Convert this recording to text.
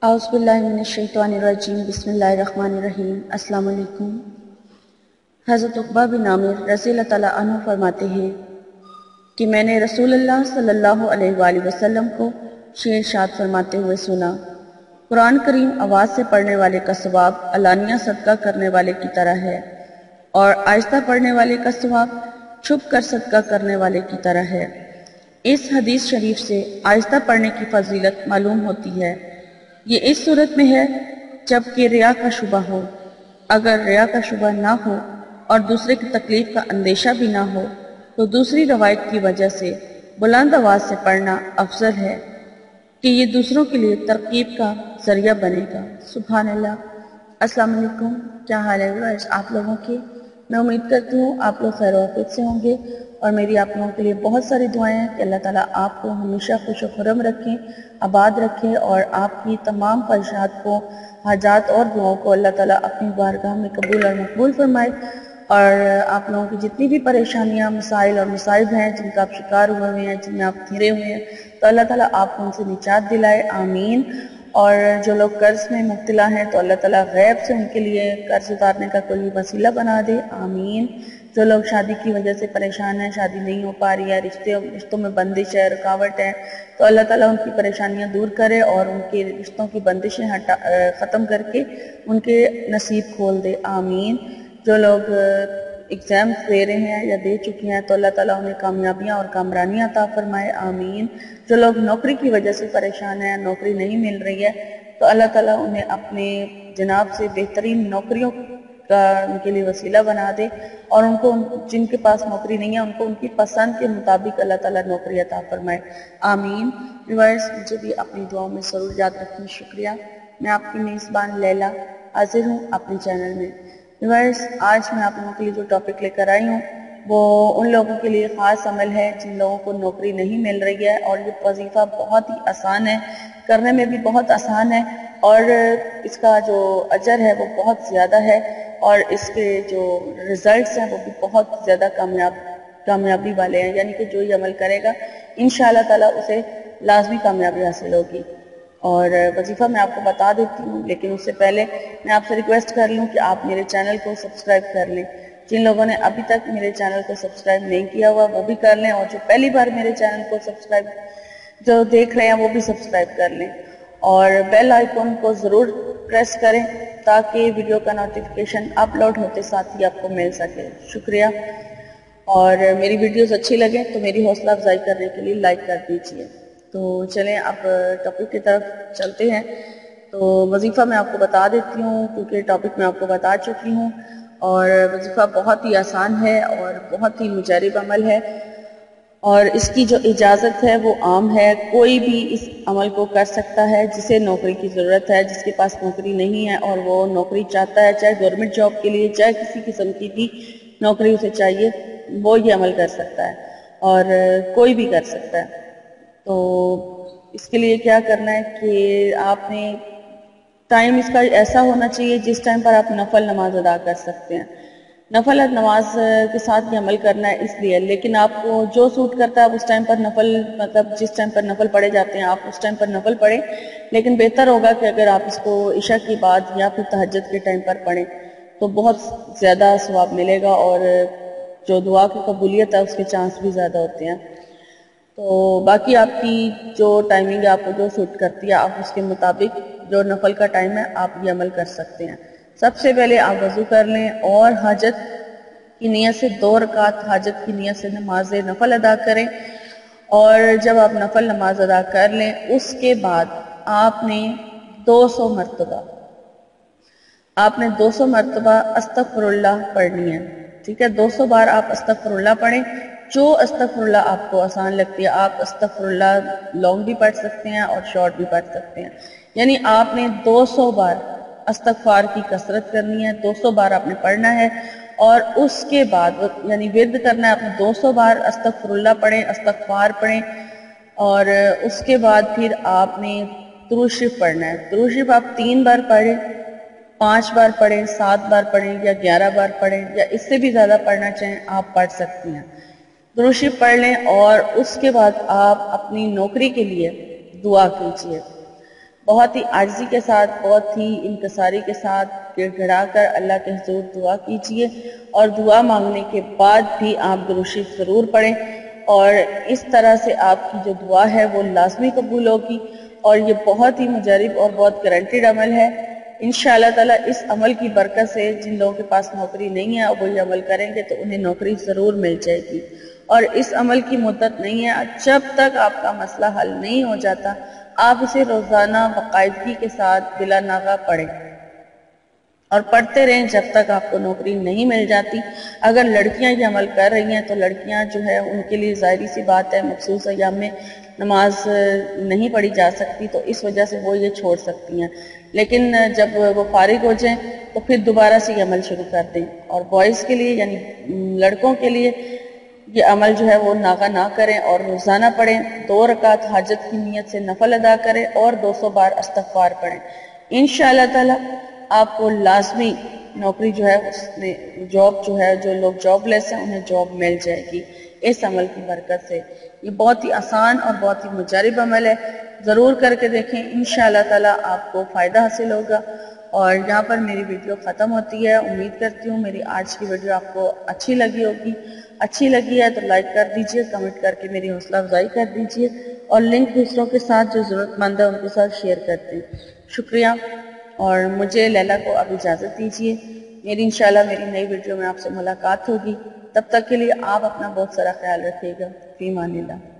اعوذ باللہ من الشیطان الرجیم بسم اللہ الرحمن الرحیم۔ السلام علیکم۔ حضرت عقبہ بن عامر رضی اللہ تعالیٰ عنہ فرماتے ہیں کہ میں نے رسول اللہ صلی اللہ علیہ وآلہ وسلم کو شعر ارشاد فرماتے ہوئے سنا، قرآن کریم آواز سے پڑھنے والے کا ثواب علانیہ صدقہ کرنے والے کی طرح ہے، اور آہستہ پڑھنے والے کا ثواب چھپ کر صدقہ کرنے والے کی طرح ہے۔ اس حدیث شریف سے آہستہ پڑھنے کی فضیلت معلوم ہوتی ہے۔ یہ اس صورت میں ہے جب کہ ریا کا شبہ ہو۔ اگر ریا کا شبہ نہ ہو اور دوسرے کی تکلیف کا اندیشہ بھی نہ ہو تو دوسری روایت کی وجہ سے بلند آواز سے پڑھنا افضل ہے کہ یہ دوسروں کے لیے ترغیب کا ذریعہ بنے گا۔ سبحان اللہ۔ السلام علیکم، کیا حال ہے آپ لوگوں کی؟ میں امید کرتی ہوں آپ لوگ خیر و عافیت سے ہوں گے، اور میری آپ لوگوں کے لیے بہت ساری دعائیں ہیں کہ اللہ تعالیٰ آپ کو ہمیشہ خوش و خرم رکھیں، آباد رکھیں، اور آپ کی تمام خواہشات کو، حاجات اور دعاؤں کو اللہ تعالیٰ اپنی بارگاہ میں قبول اور مقبول فرمائے، اور آپ لوگوں کی جتنی بھی پریشانیاں، مسائل اور مصائب ہیں جن کا آپ شکار ہوئے ہوئے ہیں، جن میں آپ گھرے ہوئے ہیں، تو اللہ تعالیٰ آپ کو ان سے نجات دلائے، آمین۔ اور جو لوگ قرض میں مبتلا ہیں تو اللہ تعالیٰ غیب سے ان کے لیے قرض اتارنے کا کوئی وسیلہ بنا دے، آمین۔ جو لوگ شادی کی وجہ سے پریشان ہیں، شادی نہیں ہو پا رہی ہے، رشتوں میں بندش ہے، رکاوٹ ہے، تو اللہ تعالیٰ ان کی پریشانیاں دور کرے اور ان کے رشتوں کی بندشیں ختم کر کے ان کے نصیب کھول دے، آمین۔ جو لوگ ایگزامز دے رہے ہیں یا دے چکے ہیں تو اللہ تعالیٰ انہیں کامیابیاں اور کامرانیاں عطا فرمائے، آمین۔ جو لوگ نوکری کی وجہ سے پریشان ہیں، نوکری نہیں مل رہی ہے، تو اللہ تعالیٰ انہیں اپنے جناب سے بہترین نوکریوں کا ان کے لیے وسیلہ بنا دے، اور ان کو جن کے پاس نوکری نہیں ہے ان کو ان کی پسند کے مطابق اللہ تعالیٰ نوکری عطا فرمائے، آمین۔ ویورز، مجھے بھی اپنی دعاؤں میں ضرور یاد رکھیں، شکریہ۔ میں آپ کی میزبان لیلا حاضر ہوں اپنے چینل میں۔ ویورز، آج میں آپ لوگوں کے لیے جو ٹاپک لے کر آئی ہوں وہ ان لوگوں کے لیے خاص عمل ہے جن لوگوں کو نوکری نہیں مل رہی ہے، اور یہ وظیفہ بہت ہی آسان ہے، کرنے میں بھی بہت آسان ہے، اور اس کا جو اجر ہے وہ بہت زیادہ ہے، اور اس کے جو ریزلٹس ہیں وہ بھی بہت زیادہ کامیابی والے ہیں، یعنی کہ جو یہ عمل کرے گا انشاءاللہ تعالیٰ اسے لازمی کامیابی حاصل ہوگی۔ اور وظیفہ میں آپ کو بتا دیتی ہوں، لیکن اس سے پہلے میں آپ سے ریکویسٹ کر لوں کہ آپ میرے چینل کو سبسکرائب کر لیں۔ جن لوگوں نے ابھی تک میرے چینل کو سبسکرائب نہیں کیا ہوا وہ بھی کر لیں، اور جو پہلی بار میرے چینل کو جو دیکھ رہے ہیں وہ بھی سبسکرائب کر لیں، اور بیل آئیکن کو ضرور پریس کریں تاکہ ویڈیو کا نوٹیفیکیشن اپلوڈ ہوتے ساتھ ہی آپ کو مل سکے، شکریہ۔ اور میری ویڈیوز اچھی لگیں تو میری حوصلہ افزائی کرنے کے لیے لائک کر دیجیے۔ تو چلیں اب ٹاپک کی طرف چلتے ہیں۔ تو وظیفہ میں آپ کو بتا دیتی ہوں کیونکہ ٹاپک میں آپ کو بتا چکی ہوں، اور وظیفہ بہت ہی آسان ہے اور بہت ہی مجرب عمل ہے، اور اس کی جو اجازت ہے وہ عام ہے، کوئی بھی اس عمل کو کر سکتا ہے جسے نوکری کی ضرورت ہے، جس کے پاس نوکری نہیں ہے اور وہ نوکری چاہتا ہے، چاہے گورنمنٹ جاب کے لیے چاہے کسی قسم کی بھی نوکری اسے چاہیے، وہ یہ عمل کر سکتا ہے، اور کوئی بھی کر سکتا ہے۔ تو اس کے لیے کیا کرنا ہے کہ آپ نے ٹائم اس کا ایسا ہونا چاہیے جس ٹائم پر آپ نفل نماز ادا کر سکتے ہیں۔ نفل نماز کے ساتھ یہ عمل کرنا ہے اس لیے، لیکن آپ کو جو سوٹ کرتا ہے اس ٹائم پر نفل، مطلب جس ٹائم پر نفل پڑھے جاتے ہیں آپ اس ٹائم پر نفل پڑھیں، لیکن بہتر ہوگا کہ اگر آپ اس کو عشاء کے بعد یا پھر تہجد کے ٹائم پر پڑھیں تو بہت زیادہ ثواب ملے گا، اور جو دعا کی قبولیت ہے اس کے چانس بھی زیادہ ہوتے ہیں۔ تو باقی آپ کی جو ٹائمنگ ہے، آپ کو جو سوٹ کرتی ہے آپ اس کے مطابق جو نفل کا ٹائم ہے آپ یہ عمل کر سکتے ہیں۔ سب سے پہلے آپ وضو کر لیں اور حاجت کی نیت سے 2 رکعت حاجت کی نیت سے نماز نفل ادا کریں، اور جب آپ نفل نماز ادا کر لیں اس کے بعد آپ نے 200 مرتبہ استغفر اللہ پڑھنی ہے، ٹھیک ہے؟ 200 بار آپ استغفر اللہ پڑھیں، جو استغفر اللہ آپ کو آسان لگتی ہے۔ آپ استغفر اللہ لانگ بھی پڑھ سکتے ہیں اور شارٹ بھی پڑھ سکتے ہیں، یعنی آپ نے 200 بار استغفار کی کثرت کرنی ہے، 200 بار آپ نے پڑھنا ہے، اور اس کے بعد یعنی ورد کرنا ہے آپ نے 200 بار استغفر اللہ پڑھیں، استغفار پڑھیں، اور اس کے بعد پھر آپ نے درود شریف پڑھنا ہے۔ درود شریف آپ 3 بار پڑھیں، 5 بار پڑھیں، 7 بار پڑھیں یا 11 بار پڑھیں، یا اس سے بھی زیادہ پڑھنا چاہیں آپ پڑھ سکتی ہیں۔ درود شریف پڑھ لیں، اور اس کے بعد آپ اپنی نوکری کے لیے دعا کیجیے۔ بہت ہی عاجزی کے ساتھ، بہت ہی انکساری کے ساتھ گڑ گڑا کر اللہ کے حضور دعا کیجئے، اور دعا مانگنے کے بعد بھی آپ درود شریف ضرور پڑھیں، اور اس طرح سے آپ کی جو دعا ہے وہ لازمی قبول ہوگی، اور یہ بہت ہی مجرب اور بہت گارنٹیڈ عمل ہے۔ انشاءاللہ تعالیٰ اس عمل کی برکت سے جن لوگوں کے پاس نوکری نہیں ہے اور وہ یہ عمل کریں گے تو انہیں نوکری ضرور مل جائے گی، اور اس عمل کی مدت نہیں ہے، جب تک آپ کا مسئلہ حل نہیں ہو جاتا آپ اسے روزانہ باقاعدگی کے ساتھ بلا ناغہ پڑھیں، اور پڑھتے رہیں جب تک آپ کو نوکری نہیں مل جاتی۔ اگر لڑکیاں یہ عمل کر رہی ہیں تو لڑکیاں جو ہے ان کے لیے ظاہری سی بات ہے مخصوص ایام میں نماز نہیں پڑھی جا سکتی، تو اس وجہ سے وہ یہ چھوڑ سکتی ہیں، لیکن جب وہ فارغ ہو جائیں تو پھر دوبارہ سے یہ عمل شروع کر دیں۔ اور بوائز کے لیے یعنی لڑکوں کے لیے یہ عمل جو ہے وہ ناغہ نہ کریں اور روزانہ پڑھیں، 2 رکعت حاجت کی نیت سے نفل ادا کریں اور 200 بار استغفار پڑھیں۔ انشاءاللہ تعالی آپ کو لازمی نوکری جو ہے اس میں جاب جو ہے، جو لوگ جاب لیس ہیں انہیں جاب مل جائے گی اس عمل کی برکت سے۔ یہ بہت ہی آسان اور بہت ہی مجرب عمل ہے، ضرور کر کے دیکھیں، انشاءاللہ تعالی آپ کو فائدہ حاصل ہوگا۔ اور یہاں پر میری ویڈیو ختم ہوتی ہے، امید کرتی ہوں میری آج کی ویڈیو آپ کو اچھی لگی ہوگی۔ اچھی لگی ہے تو لائک کر دیجئے، کمنٹ کر کے میری حوصلہ افزائی کر دیجئے، اور لنک دوسروں کے ساتھ جو ضرورت مند ہے ان کے ساتھ شیئر کر دیں۔ شکریہ، اور مجھے لیلا کو اب اجازت دیجئے، انشاءاللہ میری نئی ویڈیو میں آپ سے ملاقات ہوگی، تب تک کے لیے آپ اپنا بہت سارا خیال رکھیے گا۔ فی امان اللہ۔